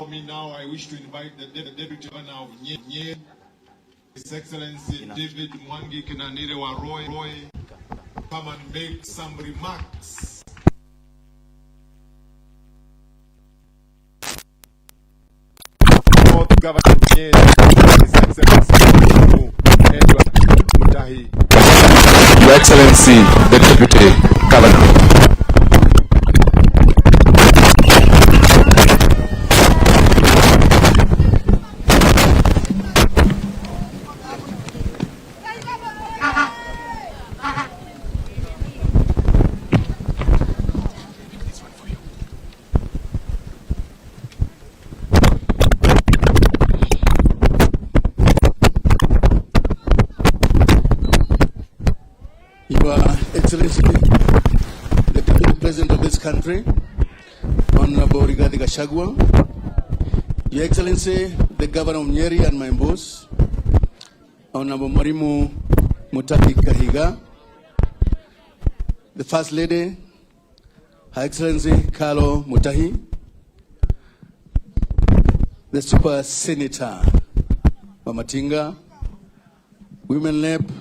allow me now, I wish to invite the Deputy Governor of Nyeri, His Excellency David Mwangi Kinanire wa Roy, come and make some remarks. Governor of Nyeri, His Excellency Mutahi. Your Excellency, the Deputy Governor. Your Excellency, the Deputy President of this country, Honorable Rigathi Gachagua, Your Excellency, the Governor of Nyeri and my boss, Honorable Mwalimu Mutahi Kahiga, the First Lady, Her Excellency Carlo Mutahi, the Super Senator Mama Tinga, Women Lab,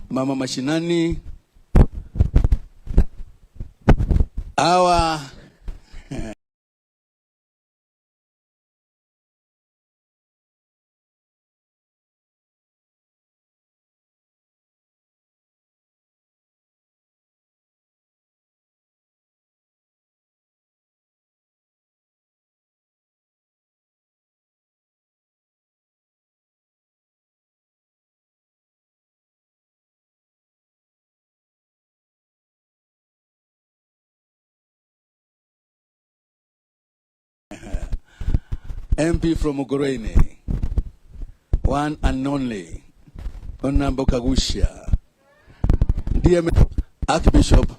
Mama Mashinani, our MP from Mukurweini, one and only, Honorable Kagusha, dear Archbishop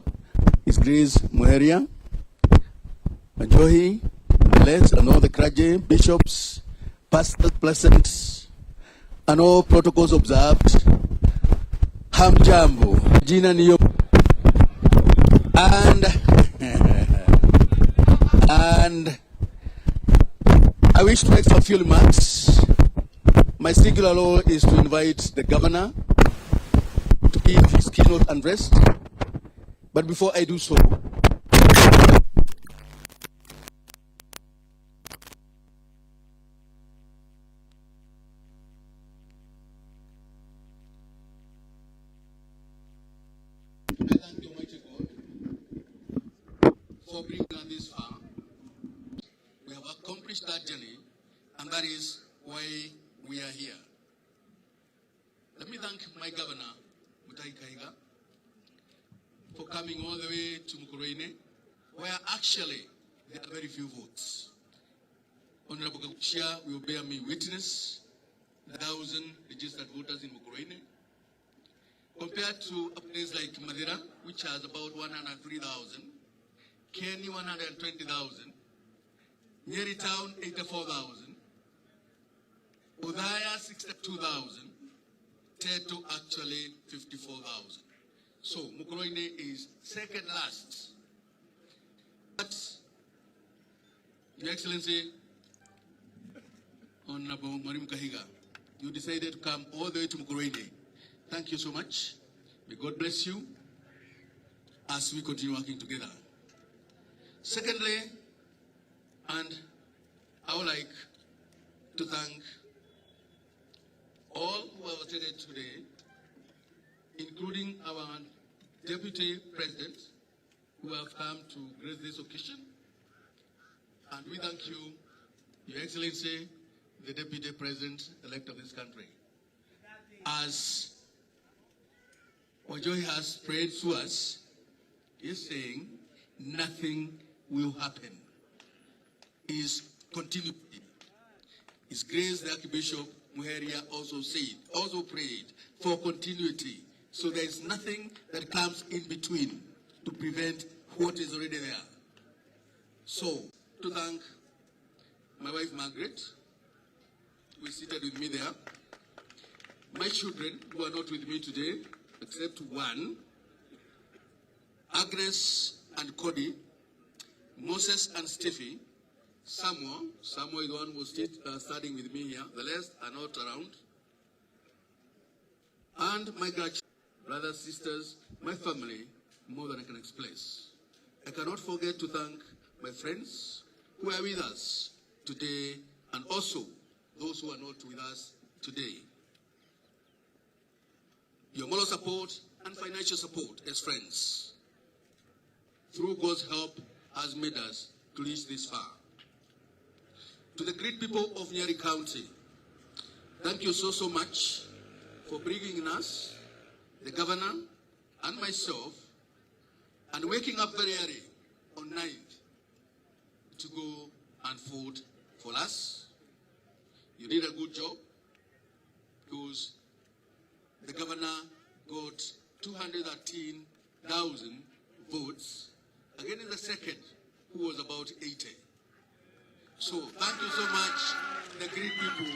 His Grace Muheria, Majohi, Les, and all the clergy, bishops, pastors present, and all protocols observed. Hamjambo, Jina Niyo, and I wish to make some few remarks. My singular role is to invite the governor to give his keynote address. But before I do so, I thank the Almighty God for bringing us this far. We have accomplished that journey, and that is why we are here. Let me thank my governor, Mutahi Kahiga, for coming all the way to Mukurweini, where actually there are very few votes. Honorable Kagusha will bear me witness, 1,000 registered voters in Mukurweini, compared to a place like Madira, which has about 103,000, Kenya 120,000, Nyeri Town 84,000, Udaya 62,000, Teto actually 54,000. So Mukurweini is second last. But Your Excellency, Honorable Mwalimu Kahiga, you decided to come all the way to Mukurweini. Thank you so much. May God bless you as we continue working together. Secondly, and I would like to thank all who have attended today, including our Deputy President, who have come to grace this occasion. And we thank you, Your Excellency, the Deputy President-elect of this country. As Wajohi has prayed to us, he is saying nothing will happen. Is continuity. His Grace the Archbishop Muheria also prayed for continuity. So there is nothing that comes in between to prevent what is already there. So, to thank my wife Margaret, who is seated with me there, my children who are not with me today, except one, Agnes and Cody, Moses and Steffi, Samuel is the one who was studying with me here. The rest are not around. And my grandchildren, brothers, sisters, my family, more than I can express. I cannot forget to thank my friends who are with us today, and also those who are not with us today. Your moral support and financial support as friends, through God's help, has made us to reach this far. To the great people of Nyeri County, thank you so much for bringing us, the governor and myself, and waking up very early on 9th to go and vote for us. You did a good job, because the governor got 213,000 votes. Again, in the second, who was about 80. So thank you so much, the great people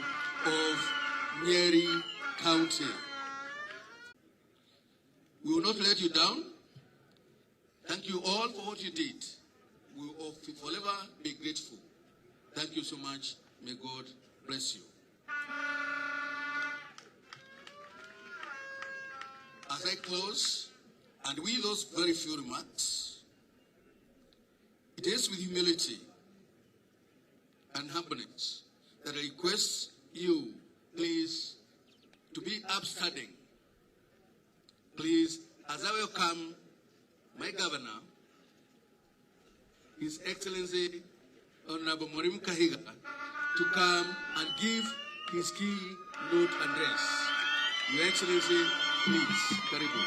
of Nyeri County. We will not let you down. Thank you all for what you did. We will forever be grateful. Thank you so much. May God bless you. As I close, and with those very few remarks, it is with humility and humbleness that I request you, please, to be upstanding. Please, as I welcome my governor, His Excellency Honorable Kahiga, to come and give his keynote address. Your Excellency, please, karibu.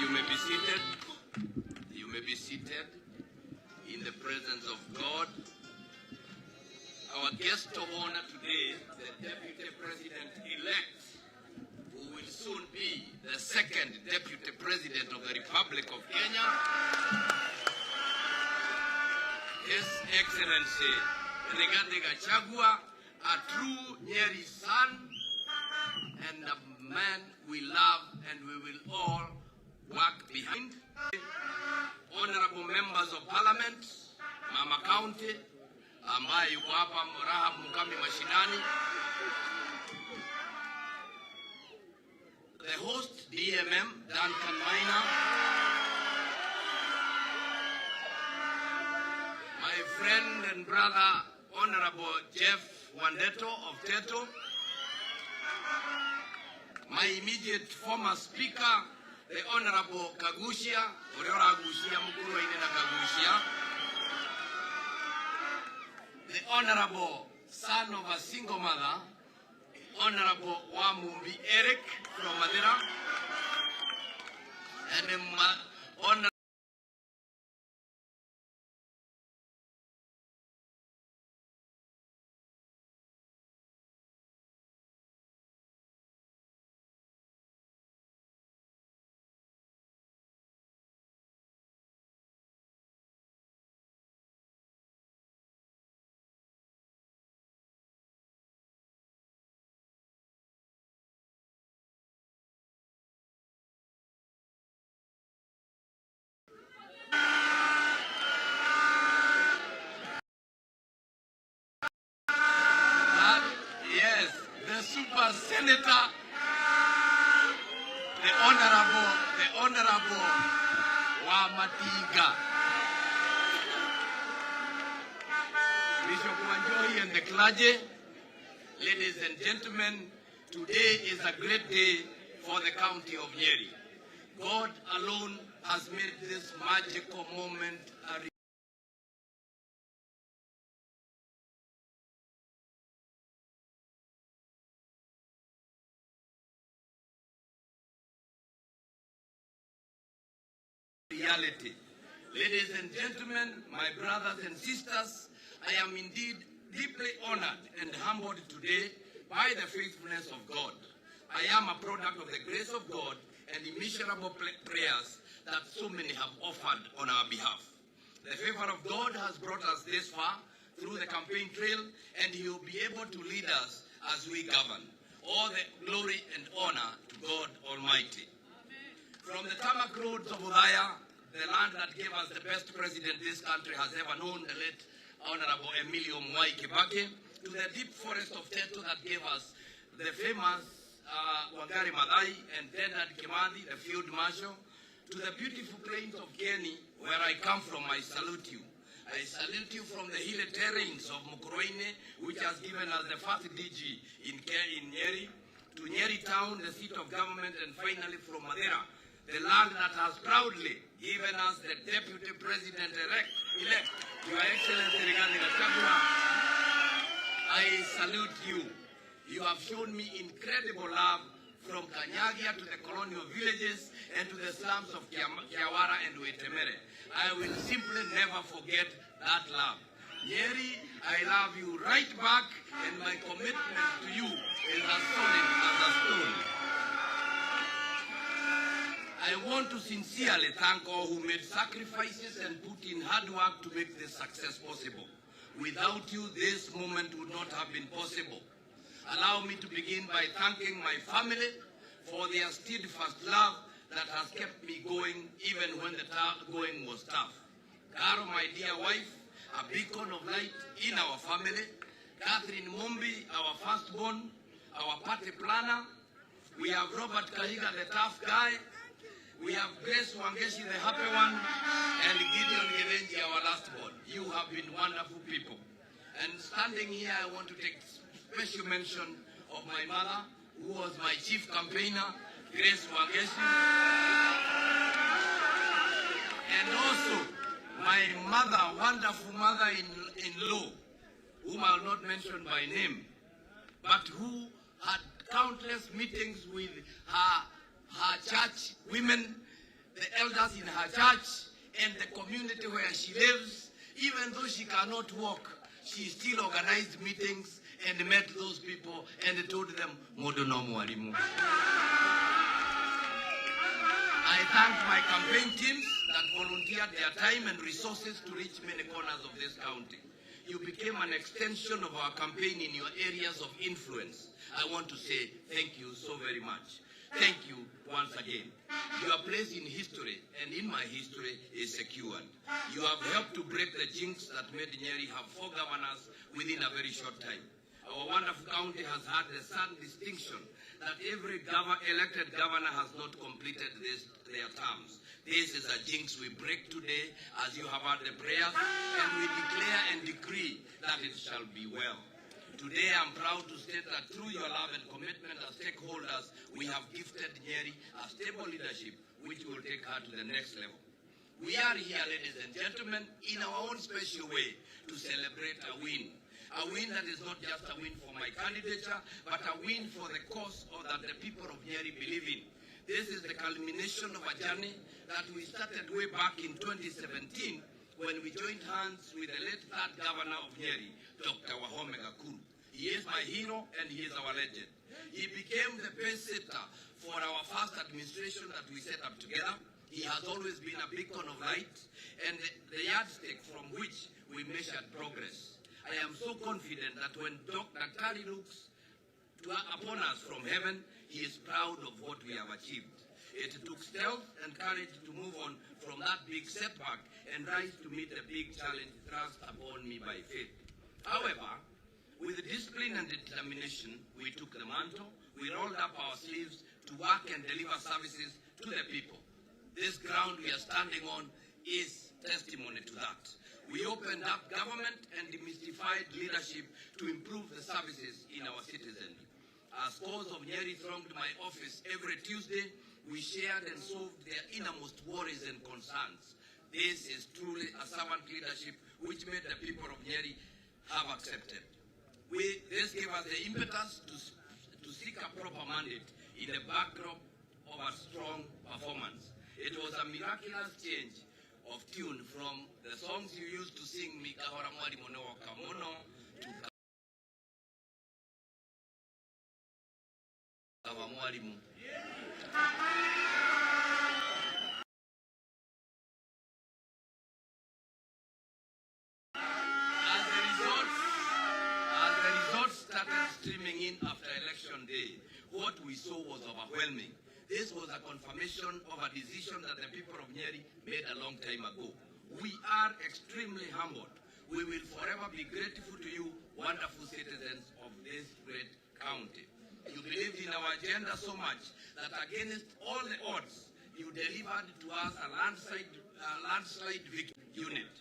You may be seated. You may be seated in the presence of God. Our guest of honor today, the Deputy President-elect, who will soon be the second Deputy President of the Republic of Kenya, His Excellency Rigathi Gachagua, a true Nyeri son and a man we love and we will all work behind. Honorable members of parliament, Mama County, ambaye yuko hapa Rahab Mukami mashinani, the host DMM Duncan Maina, my friend and brother Honorable Jeff Wandeto of Teto, my immediate former speaker, the Honorable Kagushia, Orora Gushia Mukuro Inena Kagushia, the Honorable son of a single mother, Honorable Wamumbi Eric from Madera, and the Honorable Super Senator, the Honorable Wamatiga, Bishop Wanjohi and the clergy, ladies and gentlemen, today is a great day for the county of Nyeri. God alone has made this magical moment a reality. Ladies and gentlemen, my brothers and sisters, I am indeed deeply honored and humbled today by the faithfulness of God. I am a product of the grace of God and immeasurable prayers that so many have offered on our behalf. The favor of God has brought us this far through the campaign trail, and He will be able to lead us as we govern. All the glory and honor to God Almighty. From the tarmac roads of Udaya, the land that gave us the best president this country has ever known, the late Honorable Emilio Mwai Kibaki, to the deep forest of Teto that gave us the famous Wangari Maathai and Dedan Kimathi, the field marshal, to the beautiful plains of Kieni, where I come from. I salute you. I salute you from the hilly terrains of Mukuroine, which has given us the first DG in Nyeri, to Nyeri town, the seat of government, and finally from Madeira, the land that has proudly given us the Deputy President-elect, Your Excellency Rigathi Gachagua. I salute you. You have shown me incredible love from Kanyagia to the colonial villages and to the slums of Kiawara and Wetemere. I will simply never forget that love. Nyeri, I love you right back, and my commitment to you is as solid as a stone. I want to sincerely thank all who made sacrifices and put in hard work to make this success possible. Without you, this moment would not have been possible. Allow me to begin by thanking my family for their steadfast love that has kept me going even when the going was tough. Caro, my dear wife, a beacon of light in our family. Catherine Mumbi, our firstborn, our party planner. We have Robert Kahiga, the tough guy. We have Grace Wangeshi, the happy one, and Gideon Gerenji, our lastborn. You have been wonderful people. And standing here, I want to take special mention of my mother, who was my chief campaigner, Grace Wangeshi. And also, my mother, wonderful mother-in-law, whom I will not mention by name, but who had countless meetings with her church women, the elders in her church, and the community where she lives. Even though she cannot walk, she still organized meetings and met those people and told them, Modono Mwalimu. I thank my campaign teams that volunteered their time and resources to reach many corners of this county. You became an extension of our campaign in your areas of influence. I want to say thank you so very much. Thank you once again. Your place in history and in my history is secured. You have helped to break the jinx that made Nyeri have 4 governors within a very short time. Our wonderful county has had the sad distinction that every elected governor has not completed their terms. This is a jinx we break today as you have had the prayers, and we declare and decree that it shall be well. Today, I'm proud to state that through your love and commitment as stakeholders, we have gifted Nyeri a stable leadership which will take her to the next level. We are here, ladies and gentlemen, in our own special way to celebrate a win. A win that is not just a win for my candidature, but a win for the cause that the people of Nyeri believe in. This is the culmination of a journey that we started way back in 2017 when we joined hands with the late 3rd governor of Nyeri, Dr. Wahome Gakuru. He is my hero and he is our legend. He became the pace setter for our first administration that we set up together. He has always been a beacon of light and the yardstick from which we measured progress. I am so confident that when Dr. Kari looks upon us from heaven, he is proud of what we have achieved. It took stealth and courage to move on from that big setback and rise to meet the big challenge thrust upon me by faith. However, with discipline and determination, we took the mantle, we rolled up our sleeves to work and deliver services to the people. This ground we are standing on is testimony to that. We opened up government and demystified leadership to improve the services in our citizenry. As scores of Nyeri thronged my office every Tuesday, we shared and solved their innermost worries and concerns. This is truly a servant leadership which made the people of Nyeri have accepted. This gave us the impetus to seek a proper mandate in the backdrop of a strong performance. It was a miraculous change of tune from the songs you used to sing, Mikahora Mwari Mono Wakamono, to Kawa Mwarimu. As the results started streaming in after election day, what we saw was overwhelming. This was a confirmation of a decision that the people of Nyeri made a long time ago. We are extremely humbled. We will forever be grateful to you, wonderful citizens of this great county. You believed in our agenda so much that against all the odds, you delivered to us a landslide victory unit.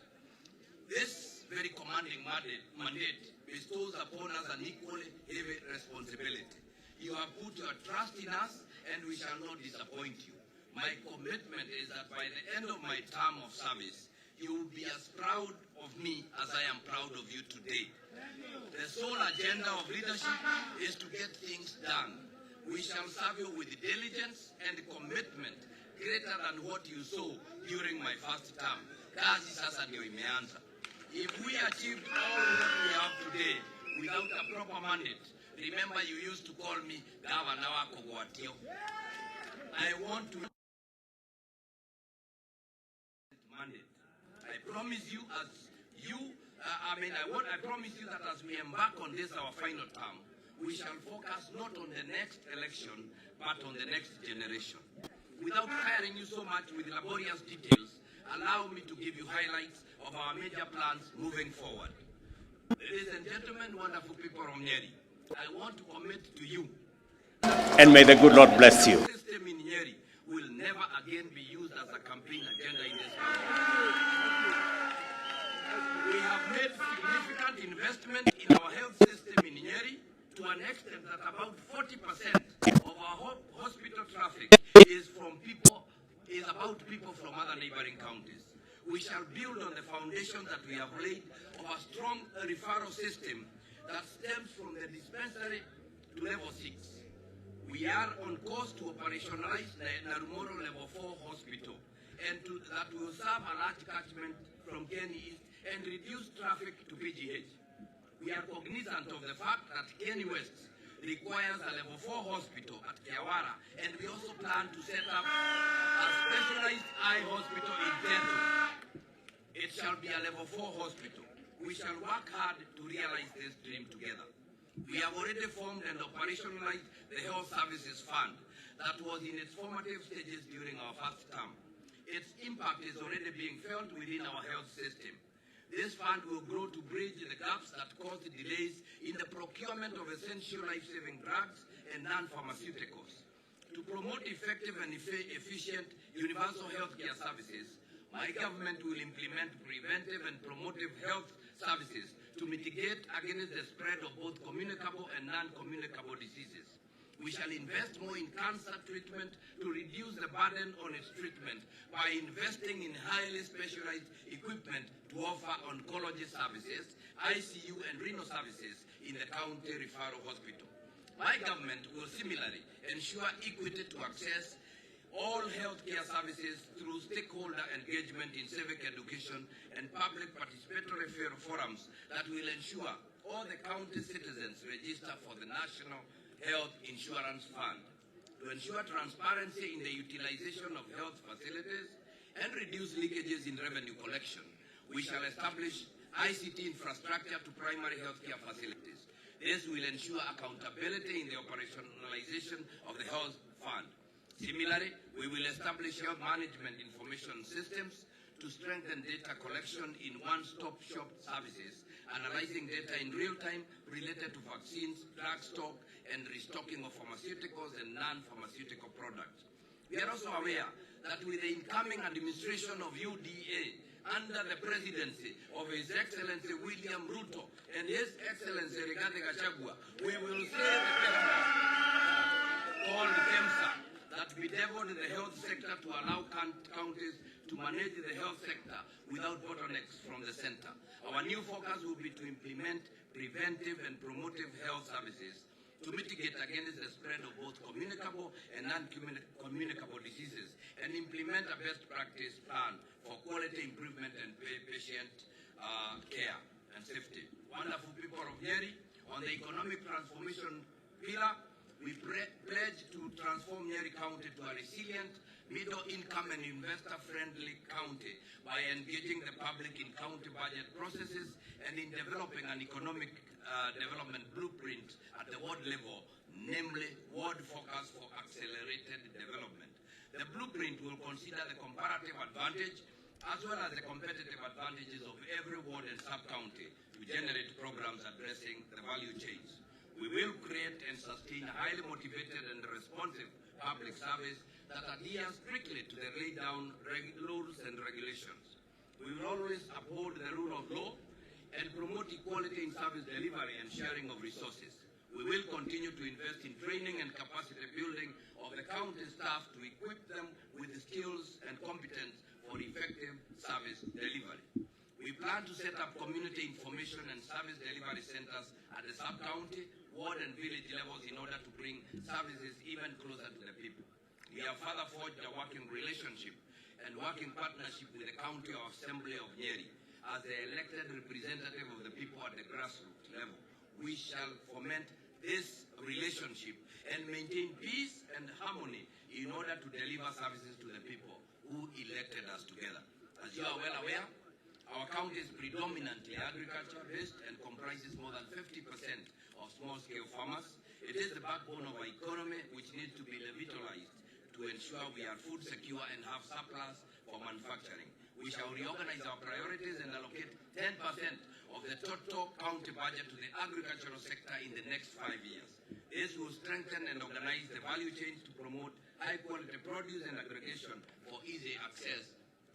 This very commanding mandate bestows upon us an equally heavy responsibility. You have put your trust in us, and we shall not disappoint you. My commitment is that by the end of my term of service, you will be as proud of me as I am proud of you today. The sole agenda of leadership is to get things done. We shall serve you with diligence and commitment greater than what you saw during my first term. Kazi sasa ndio imeanza. If we achieved all that we have today without a proper mandate, remember you used to call me Governor wako Gwatio. I want to mandate. I promise you I promise you that as we embark on this, our final term, we shall focus not on the next election, but on the next generation. Without tiring you so much with laborious details, allow me to give you highlights of our major plans moving forward. Ladies and gentlemen, wonderful people of Nyeri, I want to commit to you. And may the good Lord bless you. The system in Nyeri will never again be used as a campaign agenda in this country. We have made significant investment in our health system in Nyeri to an extent that about 40% of our hospital traffic is about people from other neighboring counties. We shall build on the foundation that we have laid of a strong referral system that stems from the dispensary to level 6. We are on course to operationalize the Narumoro level 4 hospital and that will serve a large catchment from Kenny East and reduce traffic to PGH. We are cognizant of the fact that Kenny West requires a level 4 hospital at Kiawara, and we also plan to set up a specialized eye hospital in Teto. It shall be a level 4 hospital. We shall work hard to realize this dream together. We have already formed and operationalized the Health Services Fund that was in its formative stages during our first term. Its impact is already being felt within our health system. This fund will grow to bridge the gaps that cause the delays in the procurement of essential life-saving drugs and non-pharmaceuticals. To promote effective and efficient universal healthcare services, my government will implement preventive and promotive health services to mitigate against the spread of both communicable and non-communicable diseases. We shall invest more in cancer treatment to reduce the burden on its treatment by investing in highly specialized equipment to offer oncology services, ICU and renal services in the county referral hospital. My government will similarly ensure equity to access all healthcare services through stakeholder engagement in civic education and public participatory forums that will ensure all the county citizens register for the National Health Insurance Fund. To ensure transparency in the utilization of health facilities and reduce leakages in revenue collection, we shall establish ICT infrastructure to primary healthcare facilities. This will ensure accountability in the operationalization of the health fund. Similarly, we will establish health management information systems to strengthen data collection in one-stop shop services, analyzing data in real time related to vaccines, drug stock, and restocking of pharmaceuticals and non-pharmaceutical products. We are also aware that with the incoming administration of UDA, under the presidency of His Excellency William Ruto and His Excellency Rigathi Gachagua, we will save the government called KEMSA that bedeviled the health sector to allow counties to manage the health sector without bottlenecks from the center. Our new focus will be to implement preventive and promotive health services to mitigate against the spread of both communicable and non-communicable diseases and implement a best practice plan for quality improvement and patient care and safety. Wonderful people of Nyeri, on the economic transformation pillar, we pledge to transform Nyeri County to a resilient, middle-income and investor-friendly county by engaging the public in county budget processes and in developing an economic development blueprint at the ward level, namely Ward Focus for Accelerated Development. The blueprint will consider the comparative advantage as well as the competitive advantages of every ward and sub-county to generate programs addressing the value chains. We will create and sustain a highly motivated and responsive public service that adheres strictly to the laid down rules and regulations. We will always uphold the rule of law and promote equality in service delivery and sharing of resources. We will continue to invest in training and capacity building of the county staff to equip them with the skills and competence for effective service delivery. We plan to set up community information and service delivery centers at the sub-county, ward and village levels in order to bring services even closer to the people. We have further forged a working relationship and working partnership with the County Assembly of Nyeri as the elected representative of the people at the grassroots level. We shall foment this relationship and maintain peace and harmony in order to deliver services to the people who elected us together. As you are well aware, our county is predominantly agriculture-based and comprises more than 50% of small-scale farmers. It is the backbone of our economy, which needs to be revitalized to ensure we are food secure and have surplus for manufacturing. We shall reorganize our priorities and allocate 10% of the total county budget to the agricultural sector in the next 5 years. This will strengthen and organize the value chains to promote high-quality produce and aggregation for easy access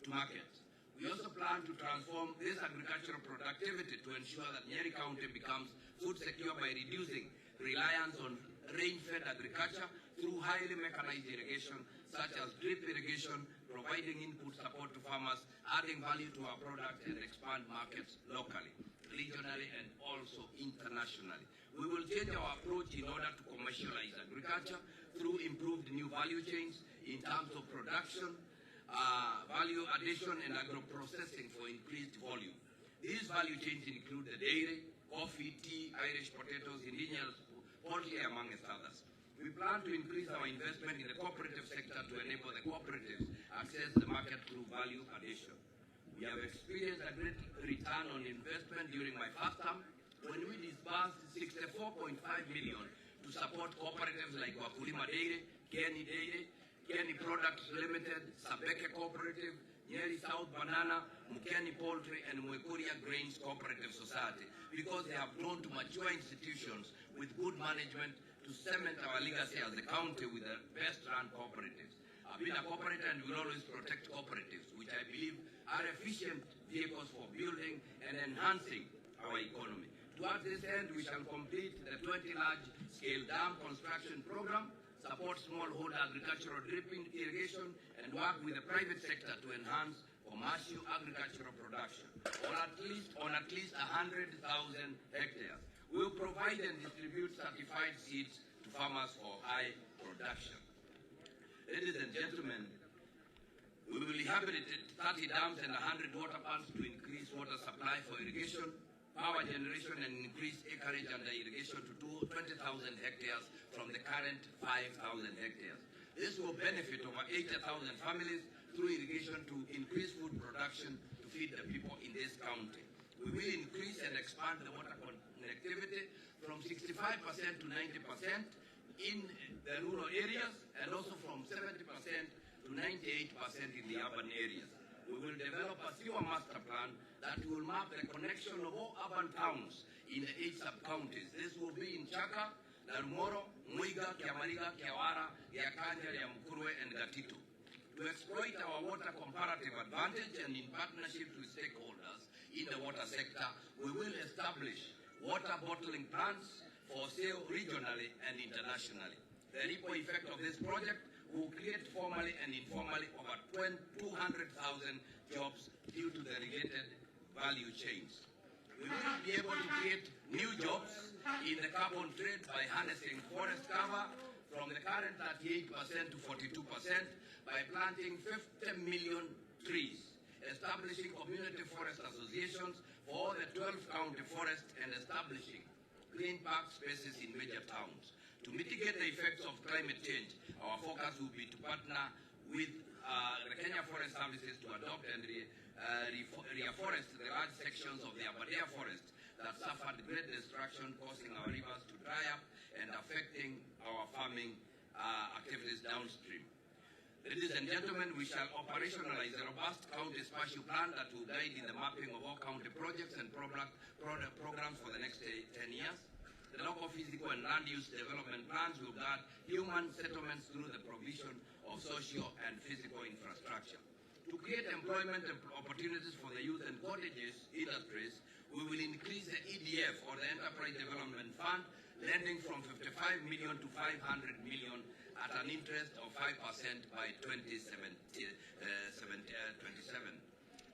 to markets. We also plan to transform this agricultural productivity to ensure that Nyeri County becomes food secure by reducing reliance on rain-fed agriculture through highly mechanized irrigation, such as drip irrigation, providing input support to farmers, adding value to our products and expand markets locally, regionally and also internationally. We will change our approach in order to commercialize agriculture through improved new value chains in terms of production, value addition and agro-processing for increased volume. These value chains include the dairy, coffee, tea, Irish potatoes, indigenous poultry, among others. We plan to increase our investment in the cooperative sector to enable the cooperatives access the market through value addition. We have experienced a great return on investment during my first term when we disbursed 64.5 million to support cooperatives like Wakulima Dairy, Kenny Products Limited, Sabeke Cooperative, Nyeri South Banana, Mukeni Poultry, and Mwekuria Grains Cooperative Society, because they have grown to mature institutions with good management to cement our legacy as a county with the best-run cooperatives. I've been a cooperator and will always protect cooperatives, which I believe are efficient vehicles for building and enhancing our economy. Towards this end, we shall complete the 20 large-scale dam construction program, support smallholder agricultural drip irrigation, and work with the private sector to enhance commercial agricultural production on at least 100,000 hectares. We will provide and distribute certified seeds to farmers for high production. Ladies and gentlemen, we will rehabilitate 30 dams and 100 water pumps to increase water supply for irrigation, power generation, and increase acreage under irrigation to 20,000 hectares from the current 5,000 hectares. This will benefit over 80,000 families through irrigation to increase food production to feed the people in this county. We will increase and expand the water connectivity from 65% to 90% in the rural areas and also from 70% to 98% in the urban areas. We will develop a sewer master plan that will map the connection of all urban towns in the 8 sub-counties. This will be in Chaka, Narumoro, Muiga, Kiamariga, Kiawara, Yakanja, Yamukurwe, and Gatito. To exploit our water comparative advantage and in partnership with stakeholders in the water sector, we will establish water bottling plants for sale regionally and internationally. The ripple effect of this project will create formally and informally over 200,000 jobs due to the related value chains. We will be able to create new jobs in the carbon trade by harnessing forest cover from the current 38% to 42% by planting 50 million trees, establishing community forest associations for all the 12 county forests, and establishing green park spaces in major towns. To mitigate the effects of climate change, our focus will be to partner with the Kenya Forest Services to adopt and reforest the large sections of the Aberdare forest that suffered great destruction, causing our rivers to dry up and affecting our farming activities downstream. Ladies and gentlemen, we shall operationalize a robust county spatial plan that will guide in the mapping of all county projects and programs for the next 10 years. The local physical and land use development plans will guard human settlements through the provision of social and physical infrastructure. To create employment opportunities for the youth and cottages industries, we will increase the EDF, or the Enterprise Development Fund, lending from 55 million to 500 million at an interest of 5% by 2027.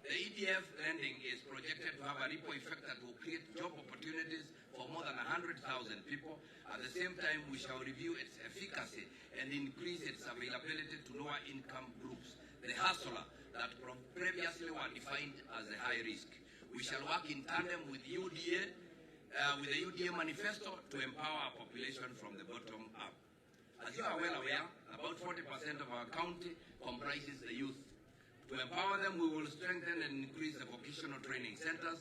The EDF lending is projected to have a ripple effect that will create job opportunities for more than 100,000 people. At the same time, we shall review its efficacy and increase its availability to lower income groups, the hustler that previously were defined as a high risk. We shall work in tandem with UDA, with the UDA manifesto to empower our population from the bottom up. As you are well aware, about 40% of our county comprises the youth. To empower them, we will strengthen and increase the vocational training centers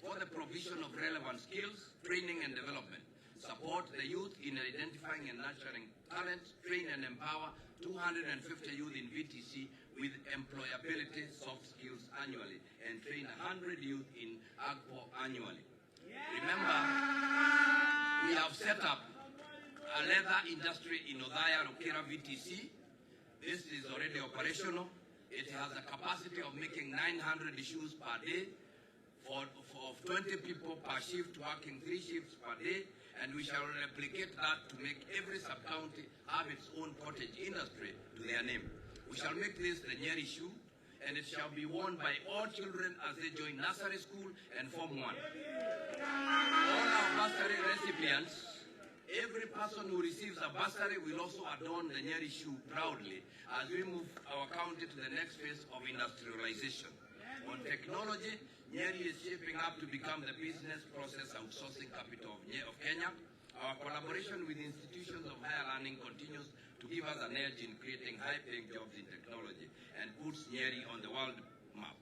for the provision of relevant skills, training and development. Support the youth in identifying and nurturing talent, train and empower 250 youth in VTC with employability soft skills annually, and train 100 youth in AGPO annually. Remember, we have set up a leather industry in Odaya Rokera VTC. This is already operational. It has a capacity of making 900 shoes per day for 20 people per shift, working 3 shifts per day, and we shall replicate that to make every sub-county have its own cottage industry to their name. We shall make this the Nyeri shoe, and it shall be worn by all children as they join nursery school and Form 1. All our bursary recipients, every person who receives a bursary will also adorn the Nyeri shoe proudly as we move our county to the next phase of industrialization. On technology, Nyeri is shaping up to become the business process outsourcing capital of Kenya. Our collaboration with institutions of higher learning continues to give us an edge in creating high-paying jobs in technology and puts Nyeri on the world map.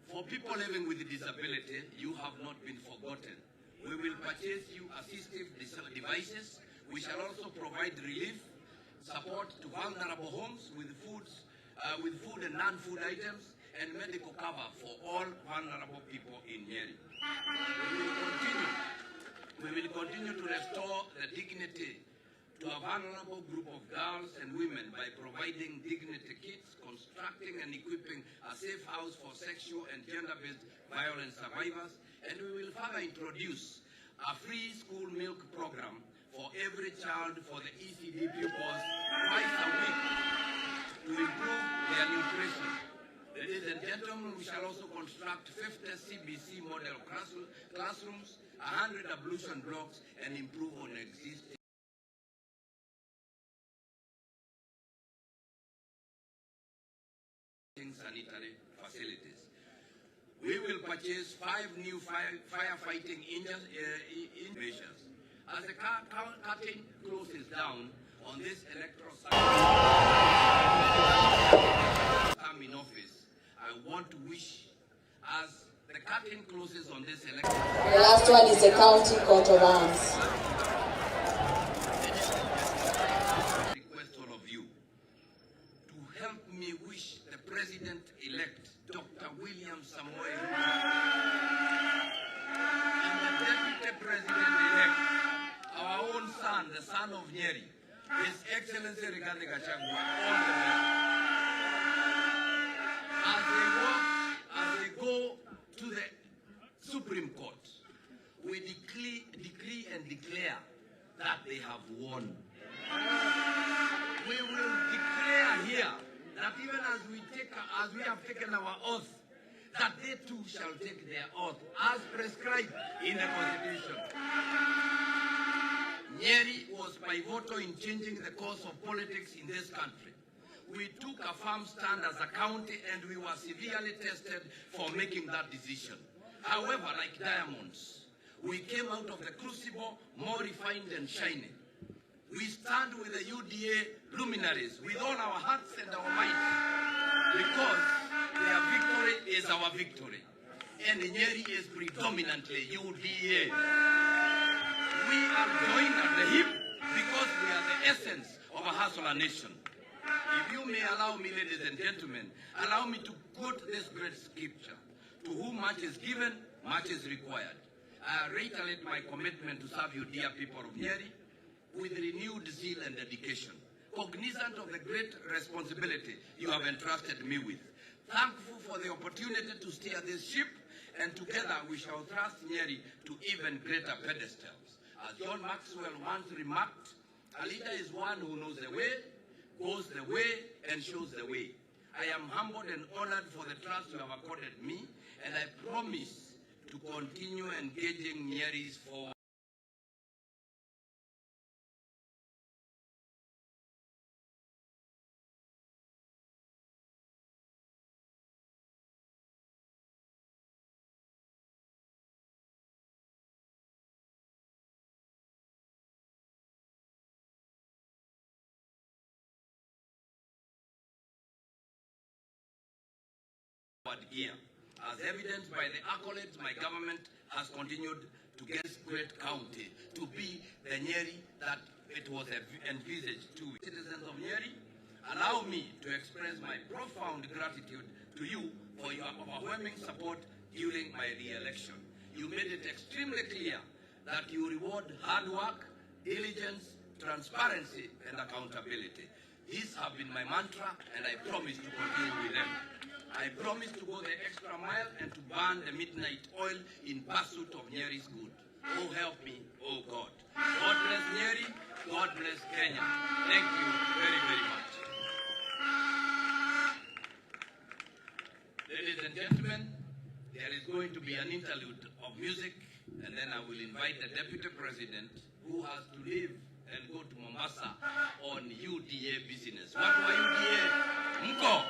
For people living with disability, you have not been forgotten. We will purchase you assistive devices. We shall also provide relief, support to vulnerable homes with food and non-food items, and medical cover for all vulnerable people in Nyeri. We will continue to restore the dignity to a vulnerable group of girls and women by providing dignity kits, constructing and equipping a safe house for sexual and gender-based violence survivors, and we will further introduce a free school milk program for every child for the ECD pupils twice a week to improve their nutrition. Ladies and gentlemen, we shall also construct 50 CBC model classrooms, 100 ablution blocks, and improve on existing sanitary facilities. We will purchase 5 new firefighting measures. As the curtain closes down on this electoral cycle in office, I want to wish, as the curtain closes on this election. The last one is the county coat of arms. Request all of you to help me wish the President-elect, Dr. William Samoei, and the Deputy President-elect, our own son, the son of Nyeri, His Excellency Rigathi Gachagua, all the best. As they go to the Supreme Court, we decree and declare that they have won. We will declare here that even as we have taken our oath, that they too shall take their oath as prescribed in the Constitution. Nyeri was pivotal in changing the course of politics in this country. We took a firm stand as a county and we were severely tested for making that decision. However, like diamonds, we came out of the crucible more refined and shining. We stand with the UDA luminaries with all our hearts and our might, because their victory is our victory. And Nyeri is predominantly UDA. We are joined at the hip because we are the essence of a hustler nation. If you may allow me, ladies and gentlemen, allow me to quote this great scripture. To whom much is given, much is required. I reiterate my commitment to serve you, dear people of Nyeri, with renewed zeal and dedication, cognizant of the great responsibility you have entrusted me with. Thankful for the opportunity to steer this ship, and together we shall thrust Nyeri to even greater pedestals. As John Maxwell once remarked, a leader is one who knows the way, goes the way, and shows the way. I am humbled and honored for the trust you have accorded me, and I promise to continue engaging Nyeri's forward. Gear. As evidenced by the accolades my government has continued to get this great county to be the Nyeri that it was envisaged to. Citizens of Nyeri, allow me to express my profound gratitude to you for your overwhelming support during my re-election. You made it extremely clear that you reward hard work, diligence, transparency, and accountability. These have been my mantra, and I promise to continue with them. I promise to go the extra mile and to burn the midnight oil in pursuit of Nyeri's good. Oh, help me, oh God. God bless Nyeri, God bless Kenya. Thank you very, very much. Ladies and gentlemen, there is going to be an interlude of music, and then I will invite the Deputy President, who has to leave and go to Mombasa on UDA business. What were UDA? Mko?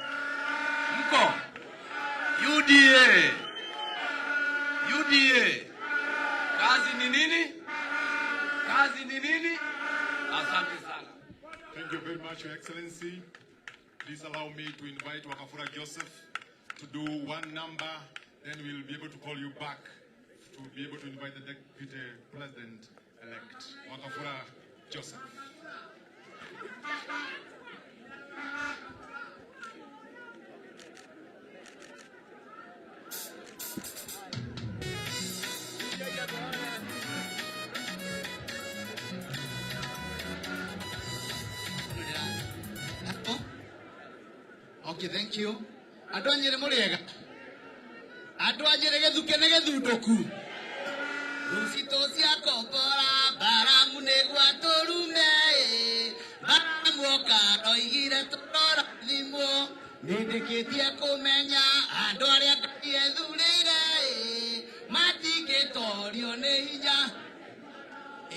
UDA. Kazi ni nini? Asante sana. Thank you very much, Your Excellency. Please allow me to invite Wakafura Joseph to do one number, then we'll be able to call you back to be able to invite the Deputy President-elect, Wakafura Joseph. Okay, thank you. Adwanyere murega. Adwanyere gethuke ne gethudoku. Rusito cia kopora baramu ne gwatorume. Baramuoka oigire tora thimo. Nindikitie kumenya andu aria ngaiethurire. Matigitorio ne hinya.